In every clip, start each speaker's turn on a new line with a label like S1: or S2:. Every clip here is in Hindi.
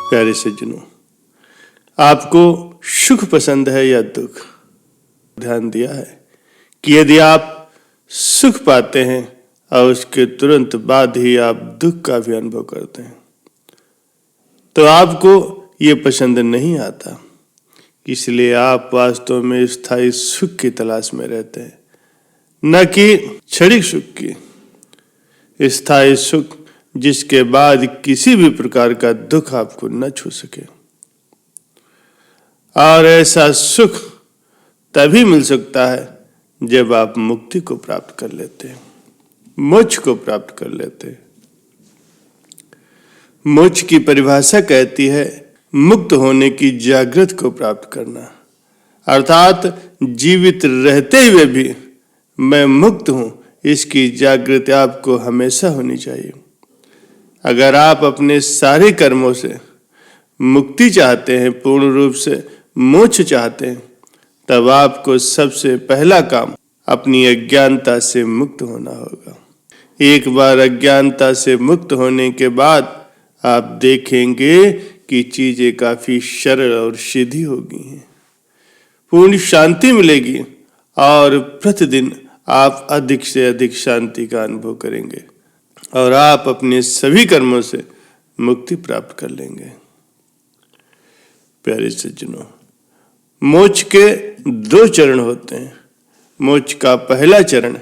S1: प्यारे सज्जनों, आपको सुख पसंद है या दुख? ध्यान दिया है कि यदि आप सुख पाते हैं और उसके तुरंत बाद ही आप दुख का भी अनुभव करते हैं तो आपको ये पसंद नहीं आता, इसलिए आप वास्तव में स्थायी सुख की तलाश में रहते हैं, न कि क्षणिक सुख की। स्थायी सुख जिसके बाद किसी भी प्रकार का दुख आपको न छू सके। और ऐसा सुख तभी मिल सकता है जब आप मुक्ति को प्राप्त कर लेते हैं, मोक्ष को प्राप्त कर लेते हैं। मोक्ष की परिभाषा कहती है मुक्त होने की जागृत को प्राप्त करना, अर्थात जीवित रहते हुए भी मैं मुक्त हूं, इसकी जागृति आपको हमेशा होनी चाहिए। अगर आप अपने सारे कर्मों से मुक्ति चाहते हैं, पूर्ण रूप से मोक्ष चाहते हैं, तब आपको सबसे पहला काम अपनी अज्ञानता से मुक्त होना होगा। एक बार अज्ञानता से मुक्त होने के बाद आप देखेंगे कि चीजें काफी सरल और सीधी हो गई हैं, पूर्ण शांति मिलेगी और प्रतिदिन आप अधिक से अधिक शांति का अनुभव करेंगे और आप अपने सभी कर्मों से मुक्ति प्राप्त कर लेंगे। प्यारे सज्जनों, मोक्ष के 2 चरण होते हैं। मोक्ष का पहला चरण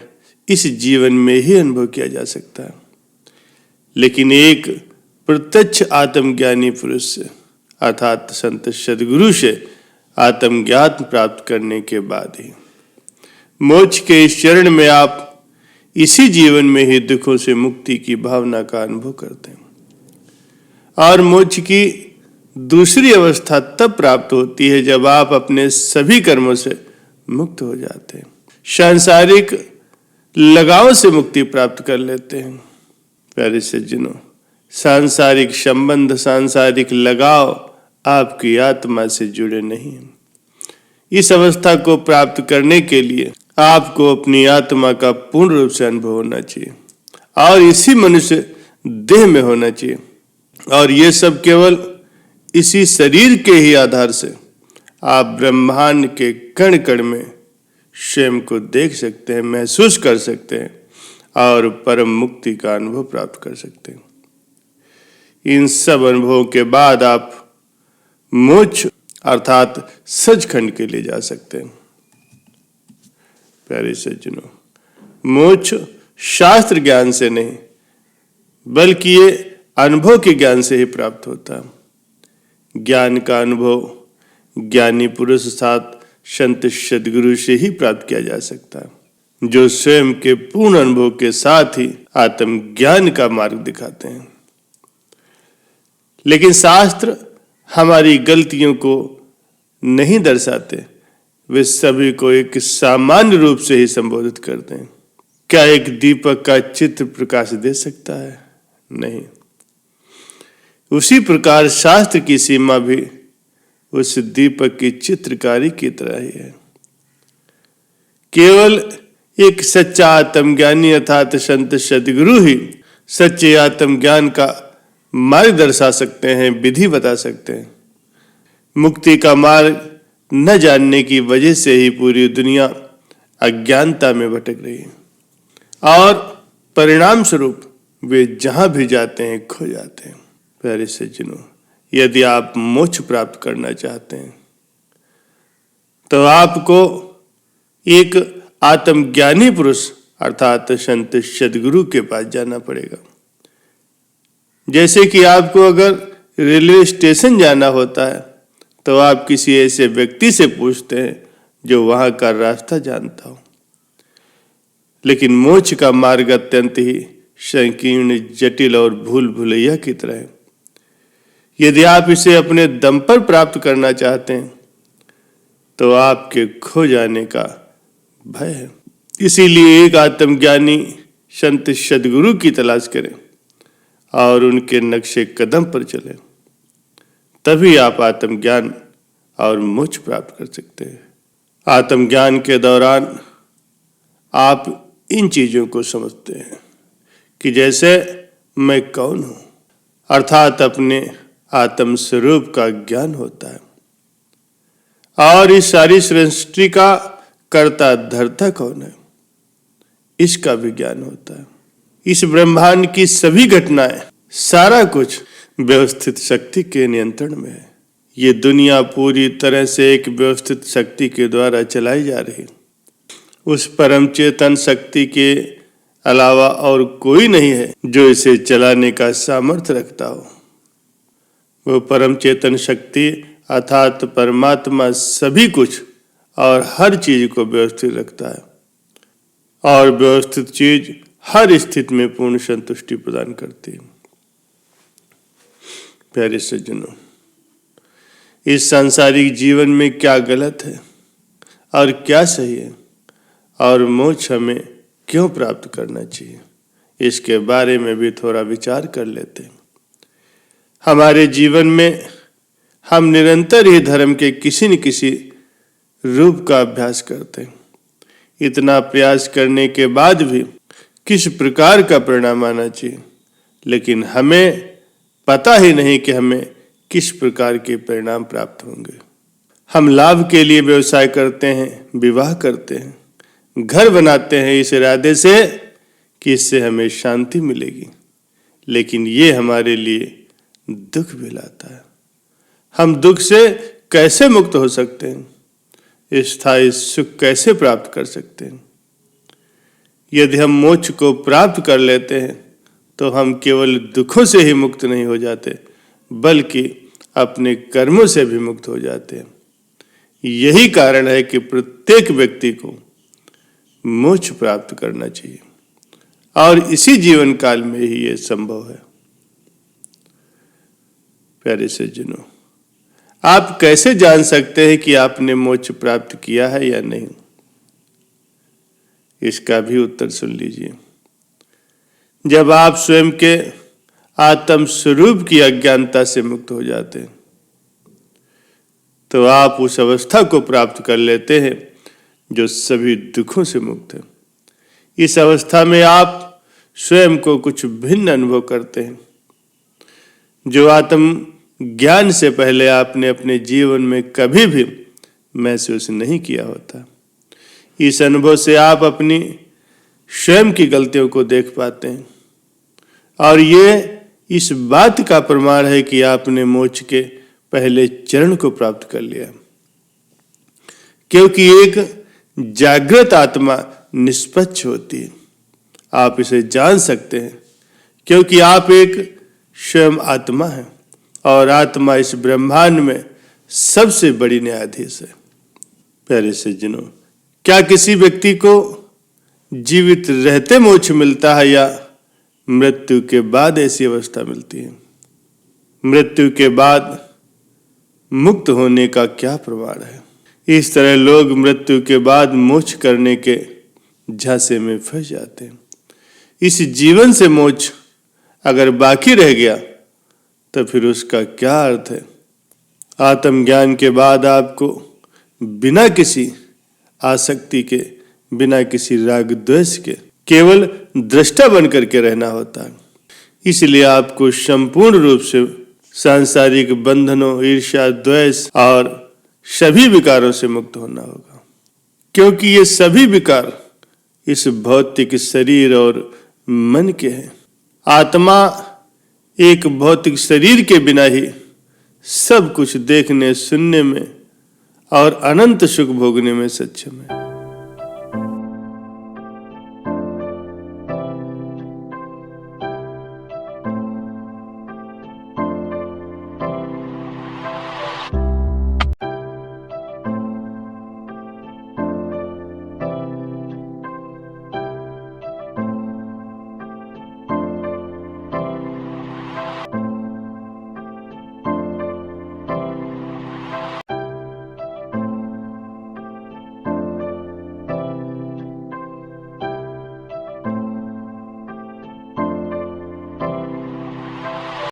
S1: इस जीवन में ही अनुभव किया जा सकता है, लेकिन एक प्रत्यक्ष आत्मज्ञानी पुरुष से अर्थात संत सद्गुरु से आत्मज्ञान प्राप्त करने के बाद ही। मोक्ष के इस चरण में आप इसी जीवन में ही दुखों से मुक्ति की भावना का अनुभव करते हैं और मोक्ष की दूसरी अवस्था तब प्राप्त होती है जब आप अपने सभी कर्मों से मुक्त हो जाते हैं, सांसारिक लगाव से मुक्ति प्राप्त कर लेते हैं। प्यारे सज्जनों, सांसारिक संबंध, सांसारिक लगाव आपकी आत्मा से जुड़े नहीं हैं। इस अवस्था को प्राप्त करने के लिए आपको अपनी आत्मा का पूर्ण रूप से अनुभव होना चाहिए और इसी मनुष्य देह में होना चाहिए, और ये सब केवल इसी शरीर के ही आधार से आप ब्रह्मांड के कण कण में स्वयं को देख सकते हैं, महसूस कर सकते हैं और परम मुक्ति का अनुभव प्राप्त कर सकते हैं। इन सब अनुभवों के बाद आप मोक्ष अर्थात सचखंड के लिए जा सकते हैं। प्यारे सज्जनों, मोक्ष शास्त्र ज्ञान से नहीं बल्कि ये अनुभव के ज्ञान से ही प्राप्त होता है। ज्ञान का अनुभव ज्ञानी पुरुष साथ संत सद्गुरु से ही प्राप्त किया जा सकता है, जो स्वयं के पूर्ण अनुभव के साथ ही आत्मज्ञान का मार्ग दिखाते हैं। लेकिन शास्त्र हमारी गलतियों को नहीं दर्शाते, वे सभी को एक सामान्य रूप से ही संबोधित करते हैं। क्या एक दीपक का चित्र प्रकाश दे सकता है? नहीं। उसी प्रकार शास्त्र की सीमा भी उस दीपक की चित्रकारी की तरह ही है। केवल एक सच्चा आत्मज्ञानी अर्थात संत सद्गुरु ही सच्चे आत्मज्ञान का मार्ग दर्शा सकते हैं, विधि बता सकते हैं। मुक्ति का मार्ग न जानने की वजह से ही पूरी दुनिया अज्ञानता में भटक रही है और परिणाम स्वरूप वे जहां भी जाते हैं खो जाते हैं। प्यारे सज्जनों, यदि आप मोक्ष प्राप्त करना चाहते हैं तो आपको एक आत्मज्ञानी पुरुष अर्थात संत सद्गुरु के पास जाना पड़ेगा। जैसे कि आपको अगर रेलवे स्टेशन जाना होता है तो आप किसी ऐसे व्यक्ति से पूछते हैं जो वहां का रास्ता जानता हो, लेकिन मोक्ष का मार्ग अत्यंत ही संकीर्ण, जटिल और भूल भुलैया की तरह है। यदि आप इसे अपने दम पर प्राप्त करना चाहते हैं तो आपके खो जाने का भय है। इसीलिए एक आत्मज्ञानी संत सद्गुरु की तलाश करें और उनके नक्शे कदम पर चलें, तभी आप आत्मज्ञान और मोक्ष प्राप्त कर सकते हैं। आत्मज्ञान के दौरान आप इन चीजों को समझते हैं कि जैसे मैं कौन हूं, अर्थात अपने आत्म स्वरूप का ज्ञान होता है। और इस सारी सृष्टि का कर्ता धर्ता कौन है, इसका भी ज्ञान होता है। इस ब्रह्मांड की सभी घटनाएं, सारा कुछ व्यवस्थित शक्ति के नियंत्रण में है। ये दुनिया पूरी तरह से एक व्यवस्थित शक्ति के द्वारा चलाई जा रही है। उस परम चेतन शक्ति के अलावा और कोई नहीं है जो इसे चलाने का सामर्थ्य रखता हो। वो परम चेतन शक्ति अर्थात परमात्मा सभी कुछ और हर चीज को व्यवस्थित रखता है, और व्यवस्थित चीज हर स्थिति में पूर्ण संतुष्टि प्रदान करती है। प्यारे सज्जनों, इस सांसारिक जीवन में क्या गलत है और क्या सही है, और मोक्ष हमें क्यों प्राप्त करना चाहिए, इसके बारे में भी थोड़ा विचार कर लेते हैं। हमारे जीवन में हम निरंतर ही धर्म के किसी न किसी रूप का अभ्यास करते हैं। इतना प्रयास करने के बाद भी किस प्रकार का परिणाम आना चाहिए, लेकिन हमें पता ही नहीं कि हमें किस प्रकार के परिणाम प्राप्त होंगे। हम लाभ के लिए व्यवसाय करते हैं, विवाह करते हैं, घर बनाते हैं इस इरादे से कि इससे हमें शांति मिलेगी, लेकिन ये हमारे लिए दुख भी लाता है। हम दुख से कैसे मुक्त हो सकते हैं, स्थायी सुख कैसे प्राप्त कर सकते हैं? यदि हम मोक्ष को प्राप्त कर लेते हैं तो हम केवल दुखों से ही मुक्त नहीं हो जाते, बल्कि अपने कर्मों से भी मुक्त हो जाते हैं। यही कारण है कि प्रत्येक व्यक्ति को मोक्ष प्राप्त करना चाहिए, और इसी जीवन काल में ही यह संभव है। प्यारे सज्जनों, आप कैसे जान सकते हैं कि आपने मोक्ष प्राप्त किया है या नहीं? इसका भी उत्तर सुन लीजिए। जब आप स्वयं के आत्म स्वरूप की अज्ञानता से मुक्त हो जाते हैं तो आप उस अवस्था को प्राप्त कर लेते हैं जो सभी दुखों से मुक्त है। इस अवस्था में आप स्वयं को कुछ भिन्न अनुभव करते हैं, जो आत्म ज्ञान से पहले आपने अपने जीवन में कभी भी महसूस नहीं किया होता। इस अनुभव से आप अपनी स्वयं की गलतियों को देख पाते हैं, और ये इस बात का प्रमाण है कि आपने मोक्ष के पहले चरण को प्राप्त कर लिया, क्योंकि एक जागृत आत्मा निष्पक्ष होती है। आप इसे जान सकते हैं क्योंकि आप एक स्वयं आत्मा हैं, और आत्मा इस ब्रह्मांड में सबसे बड़ी न्यायाधीश है। प्यारे सज्जनों, क्या किसी व्यक्ति को जीवित रहते मोक्ष मिलता है या मृत्यु के बाद ऐसी अवस्था मिलती है? मृत्यु के बाद मुक्त होने का क्या प्रमाण है? इस तरह लोग मृत्यु के बाद मोक्ष करने के झांसे में फंस जाते हैं। इस जीवन से मोक्ष अगर बाकी रह गया तो फिर उसका क्या अर्थ है? आत्मज्ञान के बाद आपको बिना किसी आसक्ति के, बिना किसी राग द्वेष के, केवल दृष्टा बन करके रहना होता है। इसलिए आपको संपूर्ण रूप से सांसारिक बंधनों, ईर्ष्या, द्वेष और सभी विकारों से मुक्त होना होगा, क्योंकि ये सभी विकार इस भौतिक शरीर और मन के हैं। आत्मा एक भौतिक शरीर के बिना ही सब कुछ देखने, सुनने में और अनंत सुख भोगने में सक्षम है।